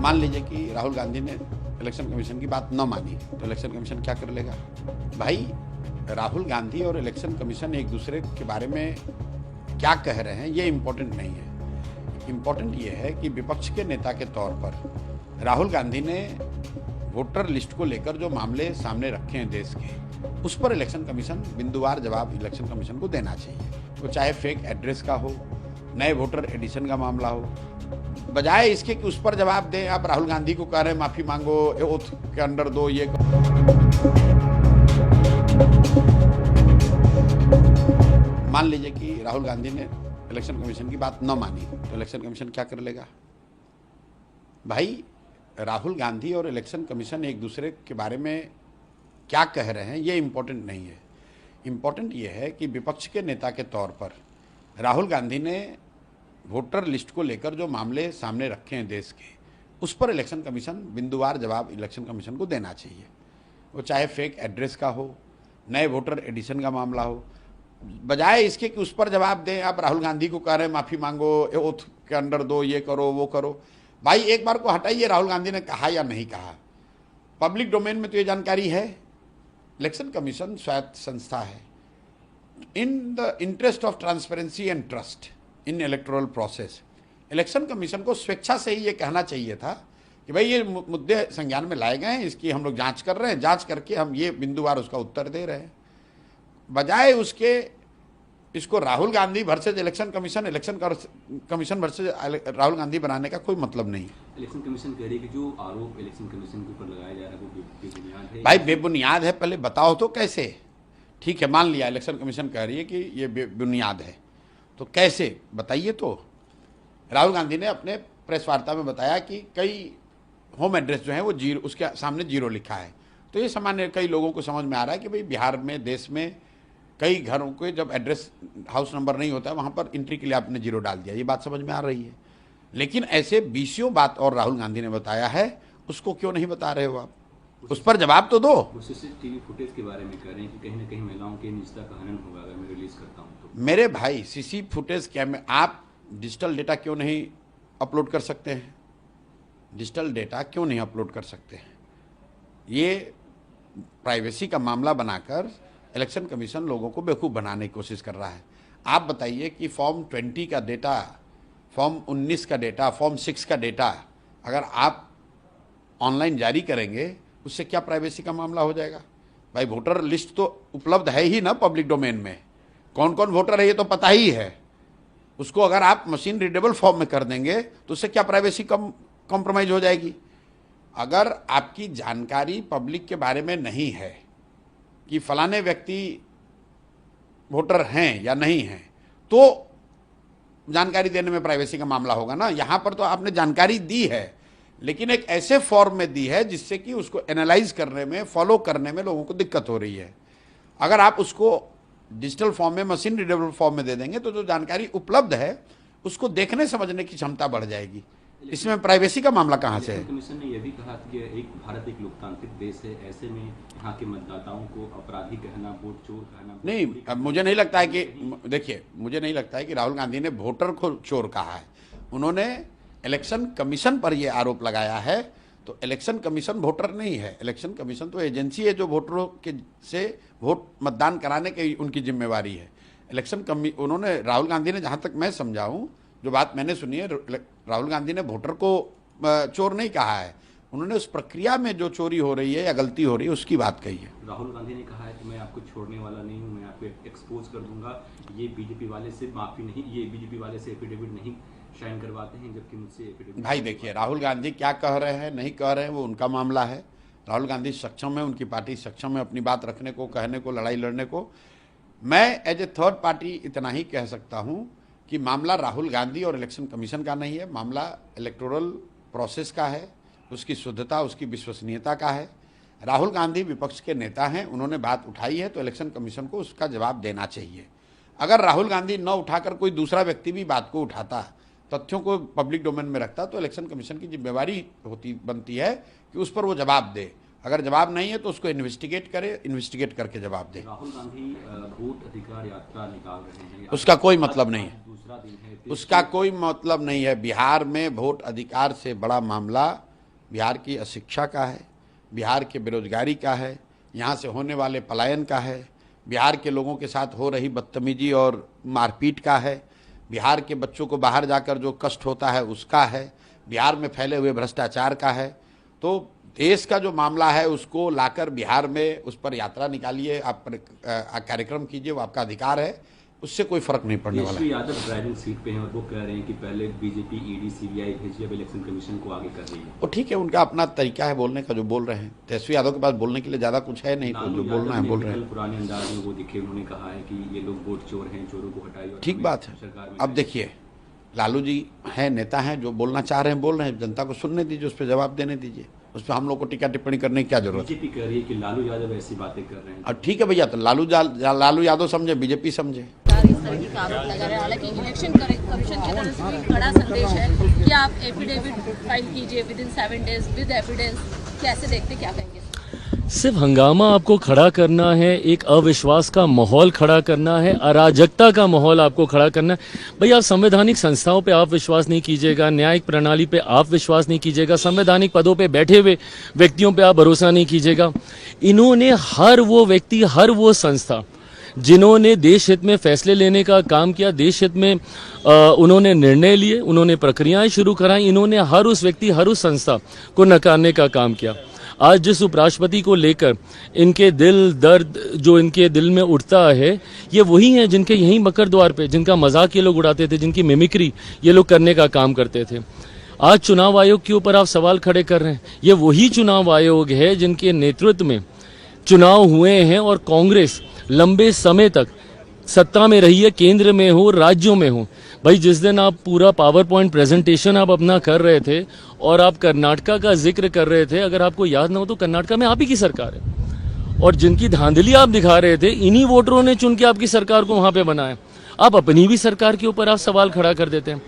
मान लीजिए कि राहुल गांधी ने इलेक्शन कमीशन की बात न मानी तो इलेक्शन कमीशन क्या कर लेगा? भाई, राहुल गांधी और इलेक्शन कमीशन एक दूसरे के बारे में क्या कह रहे हैं ये इम्पोर्टेंट नहीं है। इम्पोर्टेंट ये है कि विपक्ष के नेता के तौर पर राहुल गांधी ने वोटर लिस्ट को लेकर जो मामले सामने रखे हैं देश के, उस पर इलेक्शन कमीशन बिंदुवार जवाब इलेक्शन कमीशन को देना चाहिए। वो चाहे फेक एड्रेस का हो, नए वोटर एडिशन का मामला हो, बजाय इसके कि उस पर जवाब दें। आप राहुल गांधी को कह रहे हैं माफी मांगो, ओथ के अंडर दो, ये मान लीजिए कि राहुल गांधी ने इलेक्शन कमीशन की बात न मानी तो इलेक्शन कमीशन क्या कर लेगा? भाई, राहुल गांधी और इलेक्शन कमीशन एक दूसरे के बारे में क्या कह रहे हैं ये इम्पोर्टेंट नहीं है। इम्पोर्टेंट ये है कि विपक्ष के नेता के तौर पर राहुल गांधी ने वोटर लिस्ट को लेकर जो मामले सामने रखे हैं देश के, उस पर इलेक्शन कमीशन बिंदुवार जवाब इलेक्शन कमीशन को देना चाहिए। वो चाहे फेक एड्रेस का हो, नए वोटर एडिशन का मामला हो, बजाय इसके कि उस पर जवाब दें। आप राहुल गांधी को कह रहे हैं माफी मांगो, ओथ के अंडर दो, ये करो वो करो। भाई, एक बार को हटाइए राहुल गांधी ने कहा या नहीं कहा, पब्लिक डोमेन में तो ये जानकारी है। इलेक्शन कमीशन स्वायत्त संस्था है। In the interest of transparency and trust in electoral process, election commission को स्वेच्छा से ही ये कहना चाहिए था कि भाई ये मुद्दे संज्ञान में लाए गए हैं, इसकी हम लोग जांच कर रहे हैं, जांच करके हम ये बिंदुवार उसका उत्तर दे रहे हैं। बजाय उसके इसको Rahul Gandhi versus election commission versus Rahul Gandhi बनाने का कोई मतलब नहीं। इलेक्शन कमीशन कह रही है कि जो आरोप इलेक्शन कमीशन के ऊपर लगाया जा रहा है वो बेबुनियाद है। भाई, बेबुनियाद है पहले बताओ तो कैसे? ठीक है, मान लिया इलेक्शन कमीशन कह रही है कि ये बेबुनियाद है, तो कैसे बताइए। तो राहुल गांधी ने अपने प्रेस वार्ता में बताया कि कई होम एड्रेस जो है वो जीरो, उसके सामने जीरो लिखा है। तो ये सामान्य कई लोगों को समझ में आ रहा है कि भाई बिहार में, देश में कई घरों के जब एड्रेस हाउस नंबर नहीं होता है वहाँ पर एंट्री के लिए आपने जीरो डाल दिया, ये बात समझ में आ रही है। लेकिन ऐसे बीसियों बात और राहुल गांधी ने बताया है, उसको क्यों नहीं बता रहे हो आप? उस पर जवाब तो दो। वो सीसीटीवी फुटेज के बारे में कह रहे हैं कि कहीं ना कहीं महिलाओं के निजता का हनन होगा अगर मैं रिलीज करता हूँ तो। मेरे भाई, सीसी फुटेज कैमरे, आप डिजिटल डेटा क्यों नहीं अपलोड कर सकते हैं? डिजिटल डेटा क्यों नहीं अपलोड कर सकते हैं? ये प्राइवेसी का मामला बनाकर इलेक्शन कमीशन लोगों को बेवकूफ़ बनाने की कोशिश कर रहा है। आप बताइए कि फॉर्म 20 का डेटा, फॉर्म 19 का डेटा, फॉर्म 6 का डेटा अगर आप ऑनलाइन जारी करेंगे, उससे क्या प्राइवेसी का मामला हो जाएगा? भाई, वोटर लिस्ट तो उपलब्ध है ही ना पब्लिक डोमेन में, कौन कौन वोटर है ये तो पता ही है। उसको अगर आप मशीन रीडेबल फॉर्म में कर देंगे तो उससे क्या प्राइवेसी कॉम्प्रोमाइज हो जाएगी? अगर आपकी जानकारी पब्लिक के बारे में नहीं है कि फलाने व्यक्ति वोटर हैं या नहीं हैं, तो जानकारी देने में प्राइवेसी का मामला होगा ना। यहाँ पर तो आपने जानकारी दी है, लेकिन एक ऐसे फॉर्म में दी है जिससे कि उसको एनालाइज करने में, फॉलो करने में लोगों को दिक्कत हो रही है। अगर आप उसको डिजिटल फॉर्म में, मशीन रीडेबल फॉर्म में दे देंगे तो जो जानकारी उपलब्ध है उसको देखने समझने की क्षमता बढ़ जाएगी। इसमें प्राइवेसी का मामला कहाँ से है? कमीशन ने यह भी कहा कि एक भारत एक लोकतांत्रिक देश है, ऐसे में यहाँ के मतदाताओं को अपराधी कहना, वोट चोर कहना नहीं, अब मुझे नहीं लगता है कि, देखिए, मुझे नहीं लगता है कि राहुल गांधी ने वोटर को चोर कहा है। उन्होंने इलेक्शन कमीशन पर यह आरोप लगाया है। तो इलेक्शन कमीशन वोटर नहीं है, इलेक्शन कमीशन तो एजेंसी है जो वोटरों के से वोट मतदान कराने की उनकी जिम्मेवारी है। उन्होंने, राहुल गांधी ने, जहाँ तक मैं समझा हूँ, जो बात मैंने सुनी है, राहुल गांधी ने वोटर को चोर नहीं कहा है। उन्होंने उस प्रक्रिया में जो चोरी हो रही है या गलती हो रही है उसकी बात कही है। राहुल गांधी ने कहा है कि मैं आपको छोड़ने वाला नहीं हूं, मैं आपको एक्सपोज कर दूंगा। ये बीजेपी वाले से माफी नहीं, ये बीजेपी वाले से एफिडेविट नहीं साइन करवाते हैं, जबकि मुझसे एफिडेविट। भाई देखिए, राहुल गांधी क्या कह रहे हैं, नहीं कह रहे हैं, वो उनका मामला है। राहुल गांधी सक्षम है, उनकी पार्टी सक्षम है अपनी बात रखने को, कहने को, लड़ाई लड़ने को। मैं एज ए थर्ड पार्टी इतना ही कह सकता हूँ कि मामला राहुल गांधी और इलेक्शन कमीशन का नहीं है, मामला इलेक्टोरल प्रोसेस का है, उसकी शुद्धता, उसकी विश्वसनीयता का है। राहुल गांधी विपक्ष के नेता हैं, उन्होंने बात उठाई है तो इलेक्शन कमीशन को उसका जवाब देना चाहिए। अगर राहुल गांधी न उठाकर कोई दूसरा व्यक्ति भी बात को उठाता, तथ्यों को पब्लिक डोमेन में रखता, तो इलेक्शन कमीशन की जिम्मेवारी बनती है कि उस पर वो जवाब दे। अगर जवाब नहीं है तो उसको इन्वेस्टिगेट करे, इन्वेस्टिगेट करके जवाब दे। राहुल गांधी वोट अधिकार यात्रा निकाल रहे हैं, उसका कोई मतलब नहीं है, दूसरा दिन है, उसका कोई मतलब नहीं है। बिहार में वोट अधिकार से बड़ा मामला बिहार की अशिक्षा का है, बिहार के बेरोजगारी का है, यहाँ से होने वाले पलायन का है, बिहार के लोगों के साथ हो रही बदतमीजी और मारपीट का है, बिहार के बच्चों को बाहर जाकर जो कष्ट होता है उसका है, बिहार में फैले हुए भ्रष्टाचार का है। तो देश का जो मामला है उसको लाकर बिहार में उस पर यात्रा निकालिए, आप कार्यक्रम कीजिए, वो आपका अधिकार है, उससे कोई फर्क नहीं पड़ने वाला है। तेजस्वी यादव ड्राइविंग सीट पे हैं और वो कह रहे हैं कि पहले बीजेपी ईडी सीबीआई भेजी, अब इलेक्शन कमीशन को आगे कर रही है। वो ठीक है, उनका अपना तरीका है बोलने का, जो बोल रहे हैं। तेजस्वी यादव के पास बोलने के लिए ज़्यादा कुछ है नहीं, तो जो बोलना है बोल रहे हैं। पुराने अंदाज में वो दिखे, उन्होंने कहा है कि ये लोग वोट चोर हैं, चोरों को हटाइए। ठीक बात है। अब देखिए, लालू जी हैं, नेता हैं, जो बोलना चाह रहे हैं बोल रहे हैं, जनता को सुनने दीजिए, उस पर जवाब देने दीजिए, उस पर हम लोग को टीका टिप्पणी करने की क्या जरूरत है। बीजेपी कह रही है कि लालू यादव ऐसी बातें कर रहे हैं। और ठीक है भैया, तो लालू यादव समझे, बीजेपी समझे। इस तरह की आरोप लगा रहे हैं। हालांकि इलेक्शन कमीशन की तरफ से भी बड़ा संदेश है कि आप एफिडेविट फाइल कीजिए with in 7 days with evidence. कैसे देखते, क्या कहेंगे? सिर्फ हंगामा आपको खड़ा करना है, एक अविश्वास का माहौल खड़ा करना है, अराजकता का माहौल आपको खड़ा करना है। भाई, आप संवैधानिक संस्थाओं पे आप विश्वास नहीं कीजिएगा, न्यायिक प्रणाली पे आप विश्वास नहीं कीजिएगा, संवैधानिक पदों पे बैठे हुए व्यक्तियों पे आप भरोसा नहीं कीजिएगा। इन्होंने हर वो व्यक्ति, हर वो संस्था जिन्होंने देश हित में फैसले लेने का काम किया, देश हित में उन्होंने निर्णय लिए, उन्होंने प्रक्रियाएं शुरू कराई, इन्होंने हर उस व्यक्ति, हर उस संस्था को नकारने का काम किया। आज जिस उपराष्ट्रपति को लेकर इनके दिल दर्द जो इनके दिल में उठता है, ये वही हैं जिनके यहीं मकर द्वार पे, जिनका मजाक ये लोग उड़ाते थे, जिनकी मिमिक्री ये लोग करने का काम करते थे। आज चुनाव आयोग के ऊपर आप सवाल खड़े कर रहे हैं। ये वही चुनाव आयोग है जिनके नेतृत्व में चुनाव हुए हैं और कांग्रेस लंबे समय तक सत्ता में रही है, केंद्र में हो, राज्यों में हो। भाई, जिस दिन आप पूरा पावर पॉइंट प्रेजेंटेशन आप अपना कर रहे थे और आप कर्नाटका का जिक्र कर रहे थे, अगर आपको याद ना हो तो कर्नाटका में आप ही की सरकार है और जिनकी धांधली आप दिखा रहे थे, इन्हीं वोटरों ने चुन के आपकी सरकार को वहां पे बनाया। आप अपनी भी सरकार के ऊपर आप सवाल खड़ा कर देते हैं।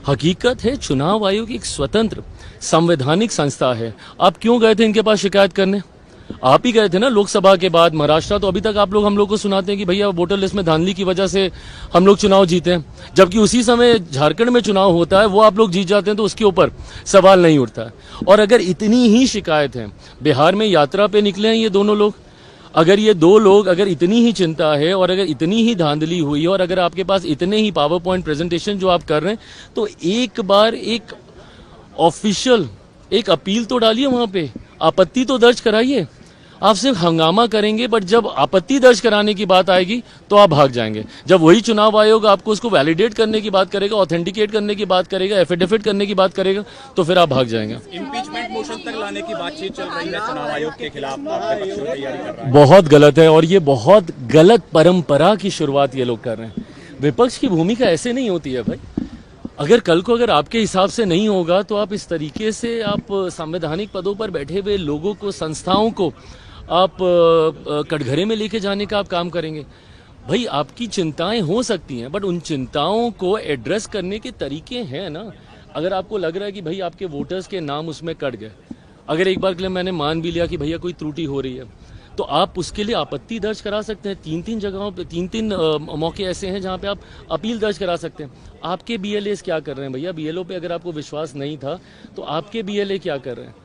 हकीकत है, चुनाव आयोग एक स्वतंत्र संवैधानिक संस्था है। आप क्यों गए थे इनके पास शिकायत करने? आप ही गए थे ना लोकसभा के बाद महाराष्ट्र। तो अभी तक आप लोग हम लोग को सुनाते हैं कि भैया वोटर लिस्ट में धांधली की वजह से हम लोग चुनाव जीते हैं, जबकि उसी समय झारखंड में चुनाव होता है, वो आप लोग जीत जाते हैं, तो उसके ऊपर सवाल नहीं उठता है। और अगर इतनी ही शिकायत है, बिहार में यात्रा पे निकले हैं ये दोनों लोग, अगर ये दो लोग, अगर इतनी ही चिंता है और अगर इतनी ही धांधली हुई है और अगर आपके पास इतने ही पावर पॉइंट प्रेजेंटेशन जो आप कर रहे हैं, तो एक बार एक ऑफिशियल एक अपील तो डालिए, वहां पे आपत्ति तो दर्ज कराइए। आप सिर्फ हंगामा करेंगे, बट जब आपत्ति दर्ज कराने की बात आएगी तो आप भाग जाएंगे। जब वही चुनाव आयोग आपको उसको वैलिडेट करने की बात करेगा, ऑथेंटिकेट करने की बात करेगा, एफिडेविट करने की बात करेगा, तो फिर आप भाग जाएंगे। इम्पीचमेंट मोशन तक लाने की बातचीत चल रही है चुनाव आयोग के खिलाफ, आपके पक्ष में तैयारी कर रहा है। बहुत गलत है और ये बहुत गलत परंपरा की शुरुआत ये लोग कर रहे हैं। विपक्ष की भूमिका ऐसे नहीं होती है भाई। अगर कल को अगर आपके हिसाब से नहीं होगा तो आप इस तरीके से आप संवैधानिक पदों पर बैठे हुए लोगों को, संस्थाओं को आप कटघरे में लेके जाने का आप काम करेंगे। भाई, आपकी चिंताएं हो सकती हैं, बट उन चिंताओं को एड्रेस करने के तरीके हैं ना। अगर आपको लग रहा है कि भाई आपके वोटर्स के नाम उसमें कट गए, अगर एक बार के लिए मैंने मान भी लिया कि भैया कोई त्रुटि हो रही है, तो आप उसके लिए आपत्ति दर्ज करा सकते हैं। 3-3 जगहों पे 3-3 मौके ऐसे हैं जहां पे आप अपील दर्ज करा सकते हैं। आपके बीएलए क्या कर रहे हैं भैया? बीएलओ पे अगर आपको विश्वास नहीं था तो आपके बीएलए क्या कर रहे हैं?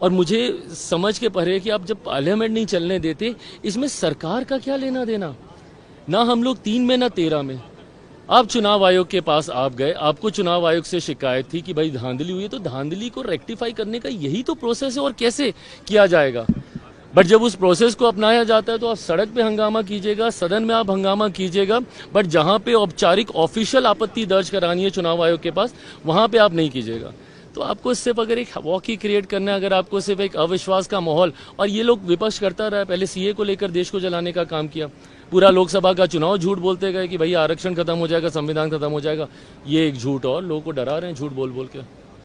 और मुझे समझ के परे कि आप जब पार्लियामेंट नहीं चलने देते, इसमें सरकार का क्या लेना देना? ना हम लोग 3 में ना 13 में। आप चुनाव आयोग के पास आप गए, आपको चुनाव आयोग से शिकायत थी कि भाई धांधली हुई है, तो धांधली को रेक्टिफाई करने का यही तो प्रोसेस है, और कैसे किया जाएगा। बट जब उस प्रोसेस को अपनाया जाता है तो आप सड़क पे हंगामा कीजिएगा, सदन में आप हंगामा कीजिएगा, बट जहां पे औपचारिक ऑफिशियल आपत्ति दर्ज करानी है चुनाव आयोग के पास, वहां पे आप नहीं कीजिएगा। तो आपको सिर्फ अगर एक वॉकी क्रिएट करना है, अगर आपको सिर्फ एक अविश्वास का माहौल, और ये लोग विपक्ष करता रहा, पहले सीए को लेकर देश को जलाने का काम किया, पूरा लोकसभा का चुनाव झूठ बोलते गए कि भैया आरक्षण खत्म हो जाएगा, संविधान खत्म हो जाएगा। ये एक झूठ, और लोगों को डरा रहे हैं झूठ बोल बोल के।